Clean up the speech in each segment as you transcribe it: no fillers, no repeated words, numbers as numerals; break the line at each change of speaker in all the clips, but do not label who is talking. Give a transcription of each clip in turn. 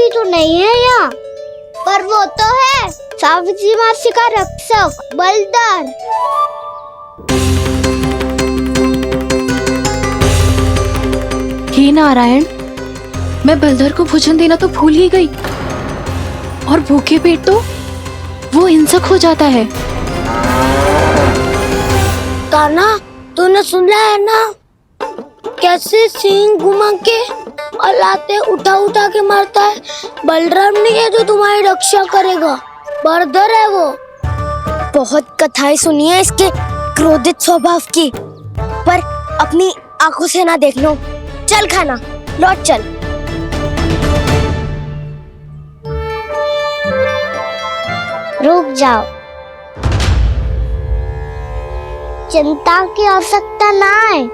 कोई तो नहीं है यहाँ। पर वो तो है, सावित्री मासी का रक्षक बलदार।
हे नारायण, मैं बलधर को भोजन देना तो भूल ही गई, और भूखे पेट तो वो हिंसक हो जाता है।
कान्हा, तूने सुना है ना कैसे सींग घुमा के और लाते उठा उठा के मारता है? बलराम नहीं है जो तुम्हारी रक्षा करेगा, बलधर है वो। बहुत कथाएं सुनी है इसके क्रोधित स्वभाव की, पर अपनी आंखों से ना देख लो। चल खाना, लौट चल। रुक जाओ, चिंता की आवश्यकता ना है।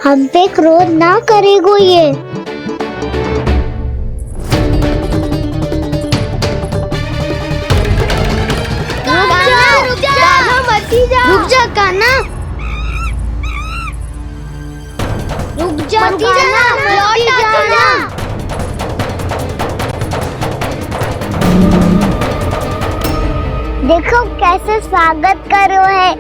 हम पे क्रोध ना करेगो ये। रुक जा कान्हा, रुक जा कान्हा, लौट जाना। देखो कैसे स्वागत करो है।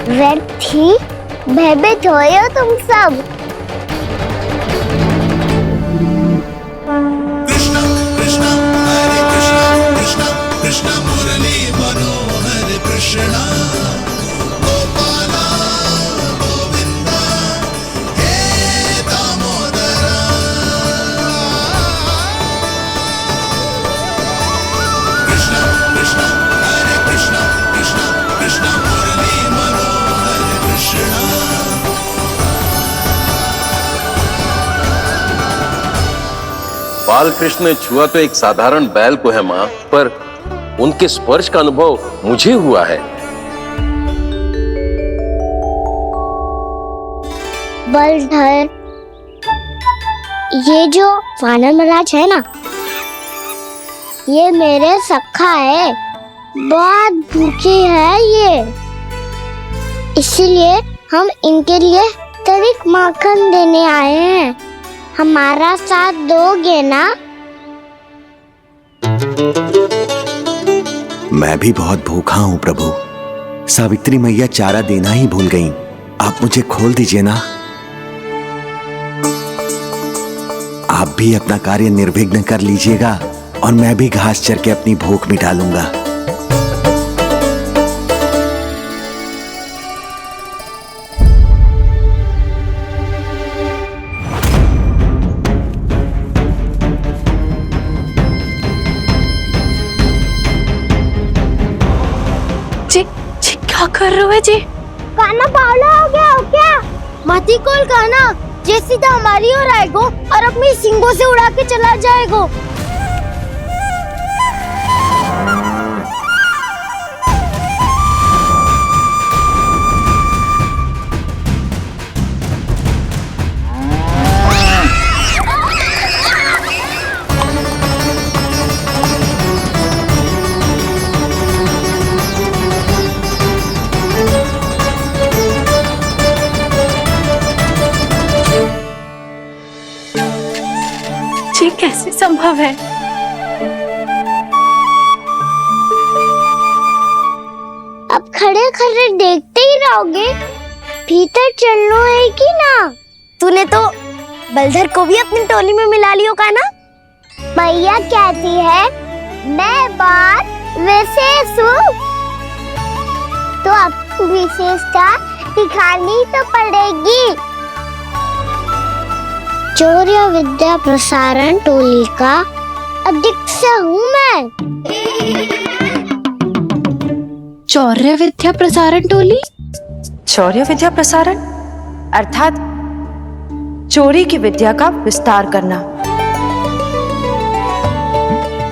व्यर्थी भयभीत हो तुम सब।
कृष्णा कृष्णा हरे कृष्णा कृष्णा कृष्णा मुरली मनोहर कृष्णा गोपाला गोविंदा हे दामोदरा। कृष्णा कृष्णा हरे कृष्णा कृष्णा कृष्णा मुरली मनोहर कृष्णा।
बाल कृष्ण ने छुआ तो एक साधारण बैल को है माँ, पर उनके स्पर्श का अनुभव मुझे हुआ है।
बलधर, ये जो वानर महाराज है ना, ये मेरे सखा है, बहुत भूखे है ये, इसीलिए हम इनके लिए तरिक माखन देने आए हैं। हमारा साथ दोगे ना?
मैं भी बहुत भूखा हूँ प्रभु। सावित्री मैया चारा देना ही भूल गईं। आप मुझे खोल दीजिए ना। आप भी अपना कार्य निर्विघ्न कर लीजिएगा और मैं भी घास चर के अपनी भूख मिटा लूंगा।
क्या कर रहे हो जी?
कान्हा पावला हो गया हो क्या? मती कोल कान्हा, जे सीधा हमारी ओर आएगो और अपनी सींगों से उड़ा के चला जाएगो।
ये कैसे संभव है?
अब खड़े खड़े देखते ही रहोगे? भीतर चलना है कि ना? तूने तो बलधर को भी अपनी टोली में मिला लियो कान्हा। भैया कहती है मैं बात विशेष हूँ, तो अब विशेषता दिखानी तो पड़ेगी। चौर्य विद्या प्रसारण टोली का अध्यक्ष हूँ मैं।
चौर्य विद्या प्रसारण टोली?
चौर्य विद्या प्रसारण अर्थात चोरी की विद्या का विस्तार करना।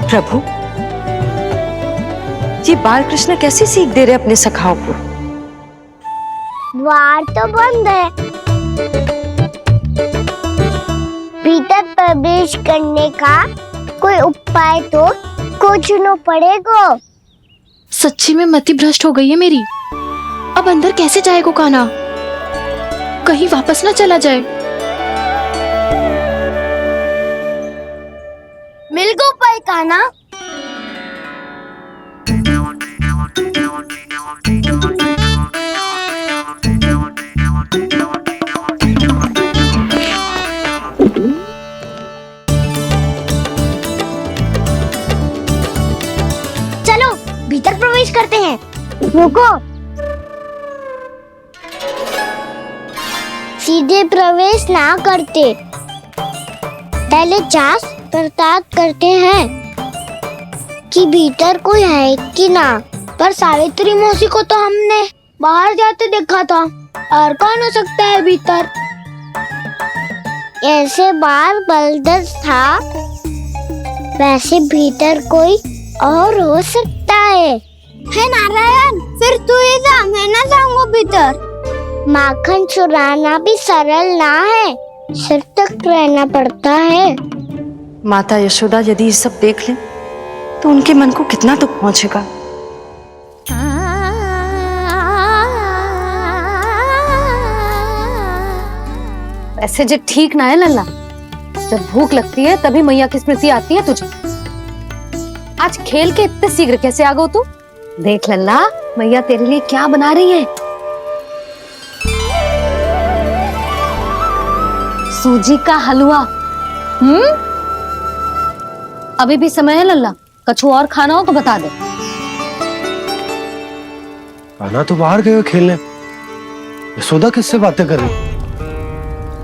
प्रभु, ये बाल कृष्ण कैसी सीख दे रहे अपने सखाओं को?
द्वार तो बंद है, भीतर प्रवेश करने का कोई उपाय तो खोजना पड़ेगा।
सच्ची में मति भ्रष्ट हो गई है मेरी। अब अंदर कैसे जाएगा कान्हा? कहीं वापस ना चला जाए।
मिल गो पाई काना। चलो भीतर प्रवेश करते हैं। रुको, सीधे प्रवेश ना करते, पहले जांच पड़ताल करते हैं कि भीतर कोई है कि ना। पर सावित्री मौसी को तो हमने बाहर जाते देखा था, और कौन हो सकता है भीतर? ऐसे बार बलदर था, वैसे भीतर कोई और हो सकता है नारायण? फिर तू ही जा, मैं ना जाऊंगा भीतर। माखन चुराना भी सरल ना है, सिर तक रहना पड़ता है।
माता यशोदा यदि ये सब देख लें तो उनके मन को कितना दुख पहुंचेगा।
ऐसे जो ठीक ना है लल्ला, जब भूख लगती है तभी मैया की स्मृति आती है तुझे। आज खेल के इतने शीघ्र कैसे आ गो तू? देख लल्ला, मैया तेरे लिए क्या बना रही है। सूजी का हलवा। अभी भी समय है लल्ला, कछु और खाना हो तो बता दे।
कान्हा तो बाहर गए खेलने, यशोदा किससे बातें कर रही?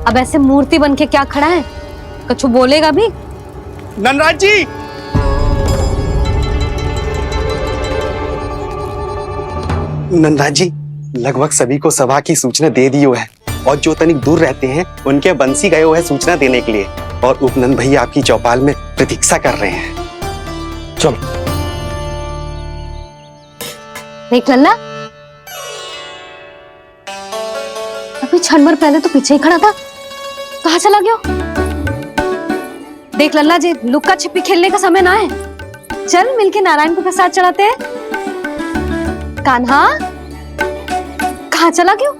अब ऐसे मूर्ति बन के क्या खड़ा है, कछु बोलेगा भी?
ननराज जी, नंदराज जी, लगभग सभी को सभा की सूचना दे दी है, और जो तनिक दूर रहते हैं उनके बंसी गए हुए हैं सूचना देने के लिए, और उपनंद भैया आपकी चौपाल में प्रतीक्षा कर रहे हैं।
चलो।
देख लल्ला, अभी क्षण भर पहले तो पीछे ही खड़ा था, कहाँ चला गया? देख लल्ला जी, लुक्का छिपी खेलने का समय ना है, चल मिलके नारायण को प्रसाद चढ़ाते हैं। कान्हा, कहाँ चला गया?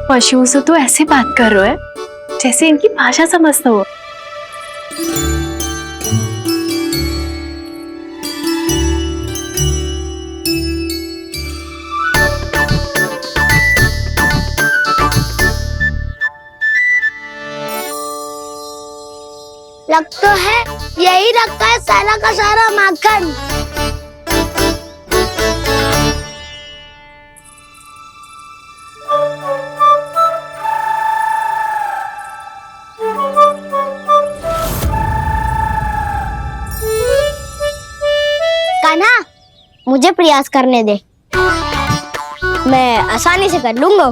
पशुओं से तो ऐसे बात कर रहे हो जैसे इनकी भाषा समझता हो।
लग तो है यही रखा है सारा का सारा माखन। कान्हा, मुझे प्रयास करने दे, मैं आसानी से कर लूंगा।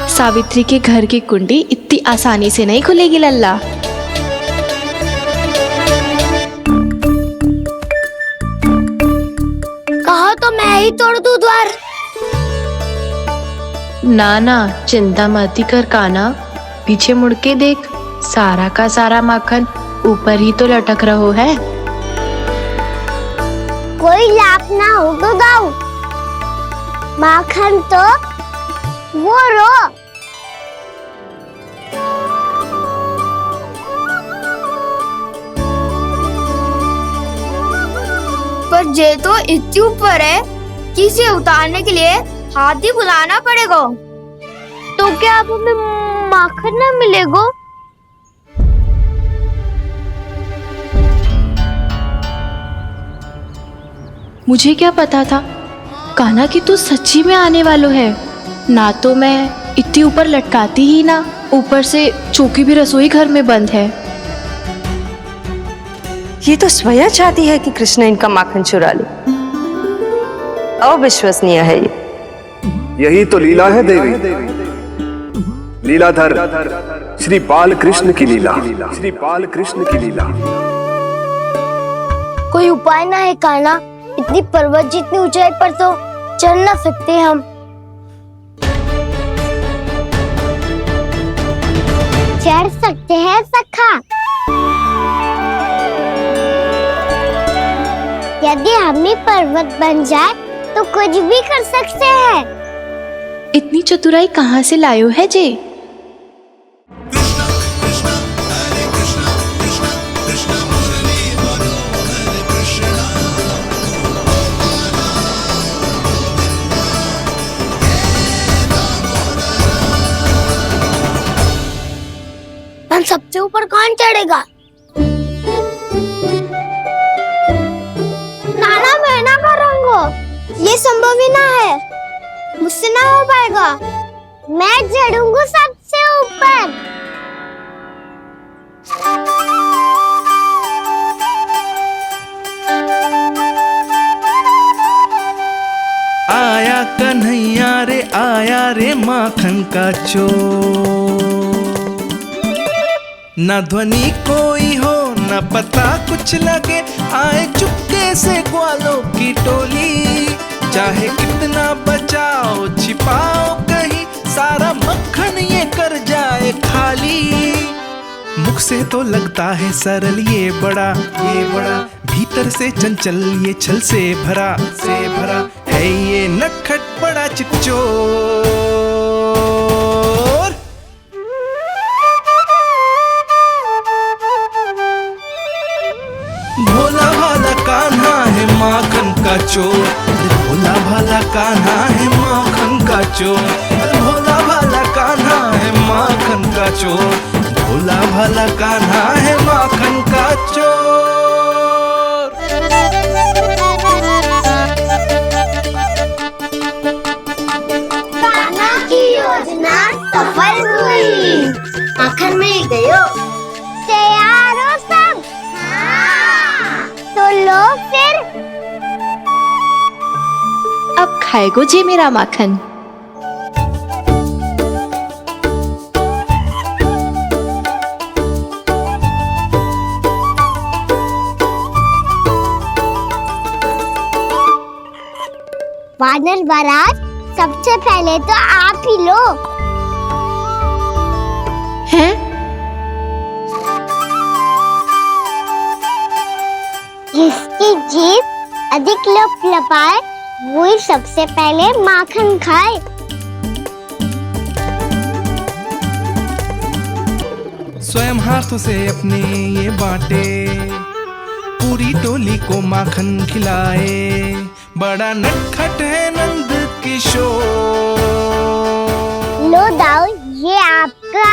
सावित्री के घर की कुंडी इतनी आसानी से नहीं खुलेगी लल्ला।
कहा तो मैं ही तोड़ दूं द्वार।
ना ना, चिंता मत कर कान्हा, पीछे मुड़ के देख, सारा का सारा माखन ऊपर ही तो लटक रहो है।
कोई लाभ ना हो तो गाओ, माखन तो वो रो। पर जे तो इतनी ऊपर है कि इसे उतारने के लिए हाथी बुलाना पड़ेगा। तो क्या अब हमें माखन ना मिलेगा?
मुझे क्या पता था कान्हा कि तू सच्ची में आने वालो है। ना तो मैं इतनी ऊपर लटकाती ही ना, ऊपर से चौकी भी रसोई घर में बंद है।
ये तो स्वयं चाहती है कि कृष्ण इनका माखन चुरा ले। अविश्वसनीय है ये।
यही तो लीला है देवी, लीलाधर श्री बाल कृष्ण की लीला, श्री बाल कृष्ण की लीला।
कोई उपाय ना है कान्हा? इतनी पर्वत जितनी ऊंचाई पर तो चढ़ ना सकते हम। चढ़ सकते हैं सखा, यदि हम ही पर्वत बन जाए तो कुछ भी कर सकते हैं।
इतनी चतुराई कहाँ से लायो है जे?
कृष्ण कृष्ण हरे कृष्ण कृष्ण कृष्ण मुरली मनोहर कृष्ण
हम सबसे ऊपर कौन चढ़ेगा? नाना मैं ना करूँगा, ये संभव ही ना है, मुझसे ना हो पाएगा। मैं चढ़ूंगा सबसे ऊपर।
आया कन्हैया रे आया रे माखन का चोर, न ध्वनि कोई हो न पता कुछ लगे, आए चुपके से ग्वालों की टोली। चाहे कितना बचाओ छिपाओ कहीं, सारा मक्खन ये कर जाए खाली। मुख से तो लगता है सरल ये बड़ा भीतर से चंचल ये छल से भरा है ये नटखट बड़ा चिकचोर। भोला भाला कान्हा है माखन का चोर, भोला भाला कान्हा है माखन का चोर, भोला भाला कान्हा है माखन का चोर, भोला भाला कान्हा है माखन का चोर।
कान्हा की योजना सफल हुई, माखन मिल गयो। तैयार हो सब? हाँ। तो लो फिर।
अब खाएगो जे मेरा माखन।
वानर महाराज, सबसे पहले तो आप ही लो।
हैं?
जिसकी जीभ अधिक लपलपाए वही सबसे पहले माखन खाए।
स्वयं हाथों से अपने ये बांटे, पूरी टोली को माखन खिलाए, बड़ा नटखट है नंद किशोर।
लो दाऊ, ये आपका।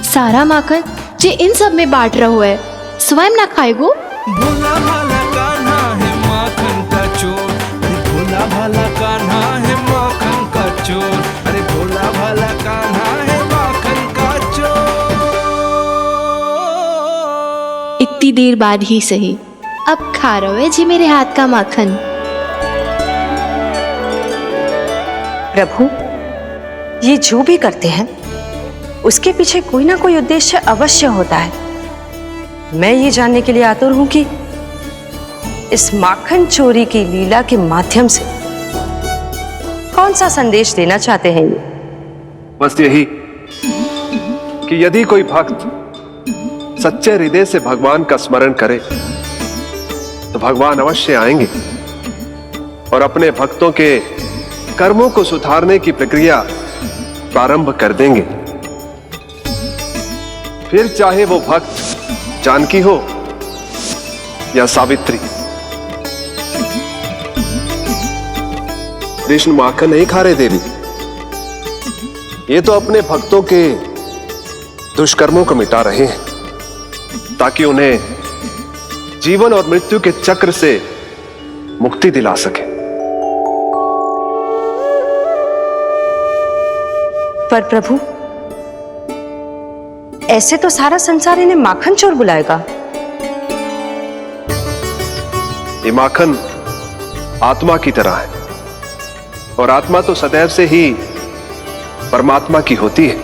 सारा माखन जे इन सब में बांट रहो है, स्वयं ना खाएगो।
भोला भाला कान्हा है माखन का चोर, अरे भोला भाला कान्हा है माखन का चोर, अरे भोला भाला कान्हा है माखन का चोर।
इतनी देर बाद ही सही, अब खा रहो है जी मेरे हाथ का माखन।
प्रभु, ये जो भी करते हैं उसके पीछे कोई ना कोई उद्देश्य अवश्य होता है। मैं ये जानने के लिए आतुर हूं कि इस माखन चोरी की लीला के माध्यम से कौन सा संदेश देना चाहते हैं ये।
बस यही कि यदि कोई भक्त सच्चे हृदय से भगवान का स्मरण करे तो भगवान अवश्य आएंगे और अपने भक्तों के कर्मों को सुधारने की प्रक्रिया प्रारंभ कर देंगे। फिर चाहे वो भक्त जानकी हो या सावित्री। कृष्ण माखन नहीं खा रहे देवी, ये तो अपने भक्तों के दुष्कर्मों को मिटा रहे हैं ताकि उन्हें जीवन और मृत्यु के चक्र से मुक्ति दिला सके।
पर प्रभु, ऐसे तो सारा संसार इन्हें माखन चोर बुलाएगा।
ये माखन आत्मा की तरह है, और आत्मा तो सदैव से ही परमात्मा की होती है।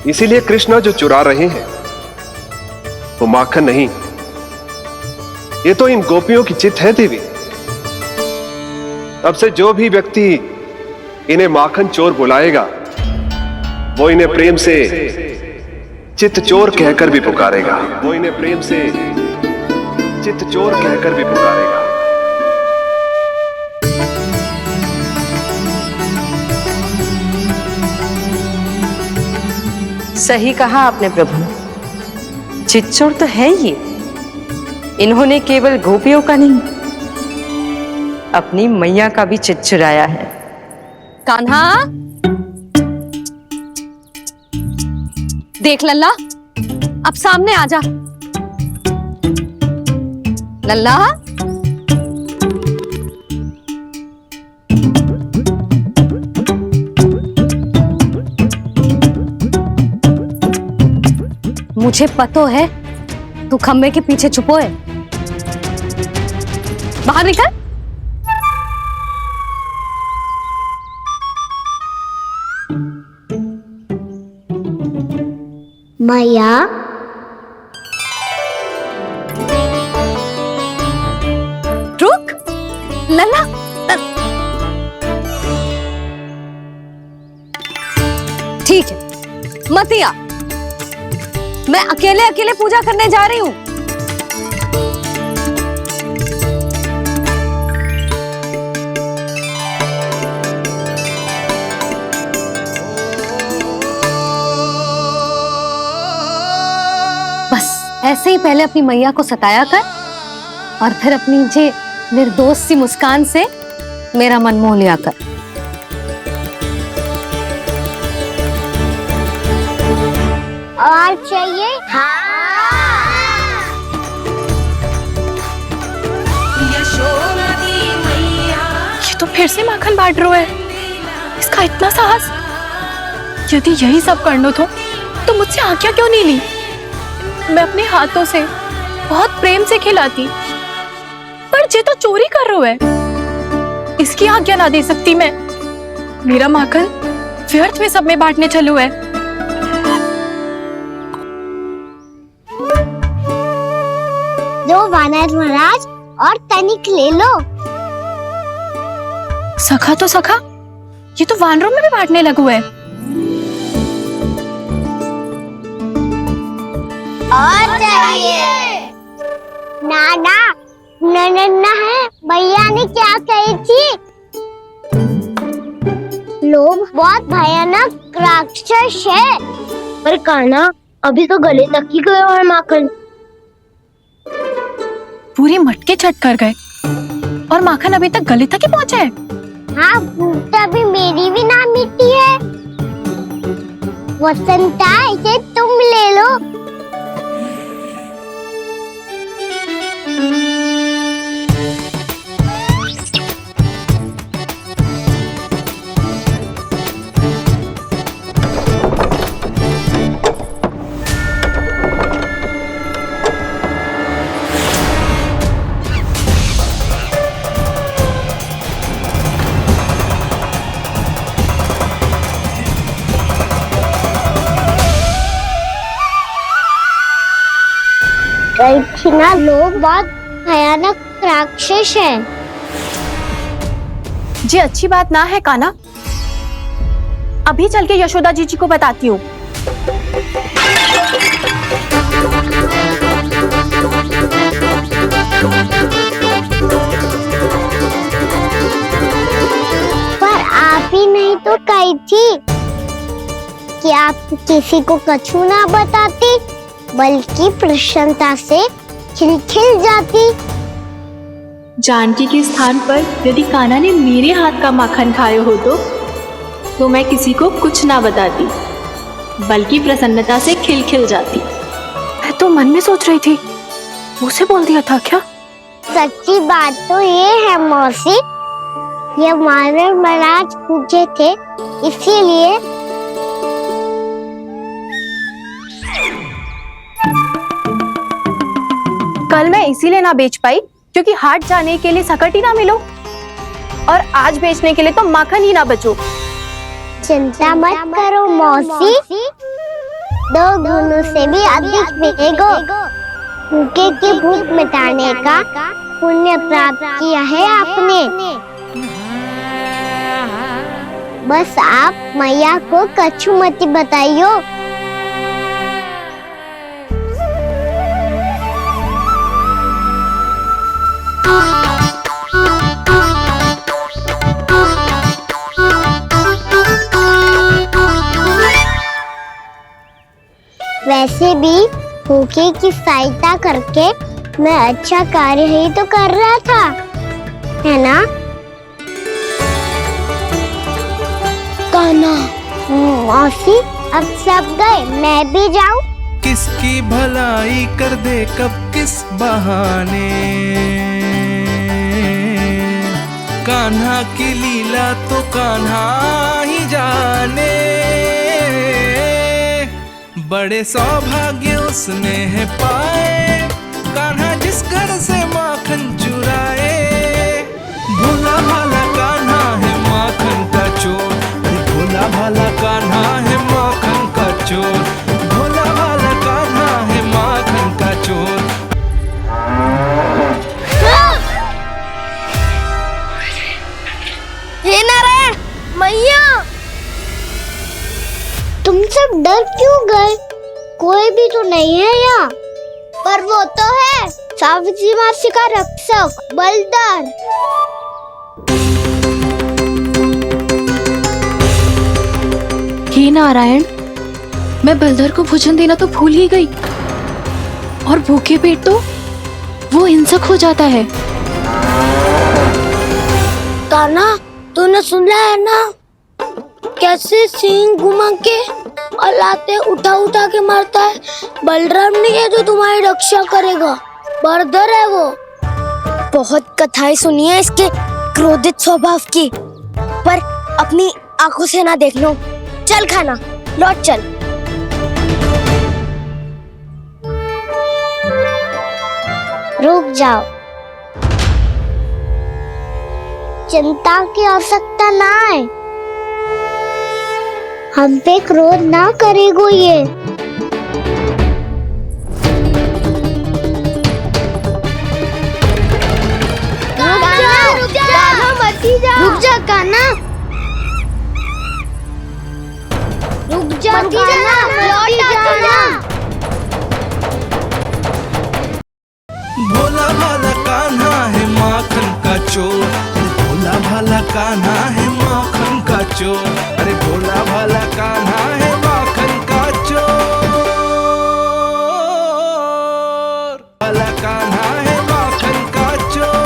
इसीलिए कृष्ण जो चुरा रहे हैं वो माखन नहीं, ये तो इन गोपियों की चित्त है देवी। अब से जो भी व्यक्ति इन्हें माखन चोर बुलाएगा वो इन्हें प्रेम से चित्त चोर कहकर भी पुकारेगा। वो इन्हें प्रेम से चित्त चोर कहकर भी पुकारेगा।
सही कहा आपने प्रभु, चित्चोर तो है ये। इन्होंने केवल गोपियों का नहीं, अपनी मैया का भी चित्त चुराया है।
कान्हा, देख लल्ला, अब सामने आ जा। लल्ला, मुझे पता है तू खम्बे के पीछे छुपो है। बाहर निकल।
मैया,
रुक। लल्ला, ठीक है, मत आ। मैं अकेले अकेले पूजा करने जा रही हूँ। बस ऐसे ही पहले अपनी मैया को सताया कर और फिर अपनी जे निर्दोष सी मुस्कान से मेरा मन मोह लिया कर।
और चाहिए?
ये तो फिर से माखन बांट रहा है। इसका इतना साहस। यदि यही सब करना तो मुझसे आज्ञा क्यों नहीं ली? मैं अपने हाथों से बहुत प्रेम से खिलाती, पर ये तो चोरी कर रहा है। इसकी आज्ञा ना दे सकती मैं। मेरा माखन व्यर्थ में सब में बांटने चलू है।
दो वानर महाराज और तनिक ले लो।
सखा तो सखा, ये तो वानरों में भी बांटने लगू है।
और चाहिए? नाना, नन्ना है। भैया ने क्या कही थी? लोभ बहुत भयानक राक्षस है। पर कान्हा, अभी तो गले तक ही गया है माखन।
पूरी मटके चट कर गए और माखन अभी तक गले तक ही पहुंचा है।
हाँ, भूख तभी मेरी भी ना मिटी है। वसंता, इसे तुम ले लो। ना, लोग बहुत भयानक राक्षस हैं।
जी अच्छी बात ना है कान्हा। अभी चल के यशोदा जी को बताती हूँ।
पर आप ही नहीं तो कही थी कि आप किसी को कछु ना बताती, बल्कि प्रसन्नता से खिलखिल जाती।
जानकी के स्थान पर यदि कान्हा ने मेरे हाथ का माखन खाया हो तो मैं किसी को कुछ ना बताती, बल्कि प्रसन्नता से खिलखिल जाती। मैं तो मन में सोच रही थी, मुझसे बोल दिया था क्या?
सच्ची बात तो ये है मौसी, ये मानव महाराज पूछे थे, इसीलिए।
कल मैं इसीलिए ना बेच पाई क्योंकि हाट जाने के लिए सकट ही ना मिलो, और आज बेचने के लिए तो माखन ही ना बचो।
चिंता मत करो मौसी, 2 गुणों से भी अधिक मिलेगा। भूखे की भूख मिटाने का पुण्य प्राप्त किया है आपने। बस आप मैया को कछु मत बताइयो। वैसे भी भूखे की सहायता करके मैं अच्छा कार्य ही तो कर रहा था, है ना? कान्हा, मौसी अब सब गए, मैं भी जाऊं?
किसकी भलाई कर दे कब किस बहाने, कान्हा की लीला तो कान्हा ही जाने। बड़े सौभाग्य उसने है पाए, कान्हा जिस घर से माखन चुराए। भोला भाला कान्हा है माखन का चोर, भोला भाला कान्हा है माखन का चोर, भोला भाला कान्हा है माखन का चोर।
हे नारायण, मैया, तुम सब डर क्यों गए? कोई भी तो नहीं है यहाँ। पर वो तो है, सावित्री मासी का रक्षक बलदार।
हे नारायण, मैं बलदर को भोजन देना तो भूल ही गई, और भूखे पेट तो वो हिंसक हो जाता है।
कान्हा, तूने सुना है ना कैसे सींग घुमा के और लाते उठा उठा के मारता है? बलराम नहीं है जो तुम्हारी रक्षा करेगा, बलदर है वो। बहुत कथाएं सुनी है इसके क्रोधित स्वभाव की, पर अपनी आंखों से ना देख लो। चल खाना, लौट चल। रुक जाओ, चिंता की आवश्यकता ना है, हम पे क्रोध ना करेगो ये। रुक जा कान्हा, रुक जा कान्हा, लौट जाना।
भोला भाला कान्हा है माखन का चोर, भोला भाला कान्हा है माखन का चोर, अरे भोला भाला कान्हा है माखन का चोर, भाला कान्हा है माखन का चोर।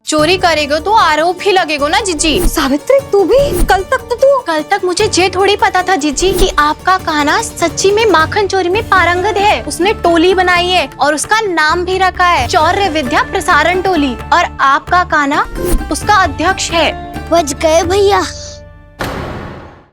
चोरी करेगो तो आरोप ही लगेगो ना जीजी।
सावित्री, तू भी? कल तक
मुझे ये थोड़ी पता था जीजी कि आपका कान्हा सच्ची में माखन चोरी में पारंगत है। उसने टोली बनाई है और उसका नाम भी रखा है चौर्य विद्या प्रसारण टोली, और आपका कान्हा उसका अध्यक्ष है।
बच गए भैया।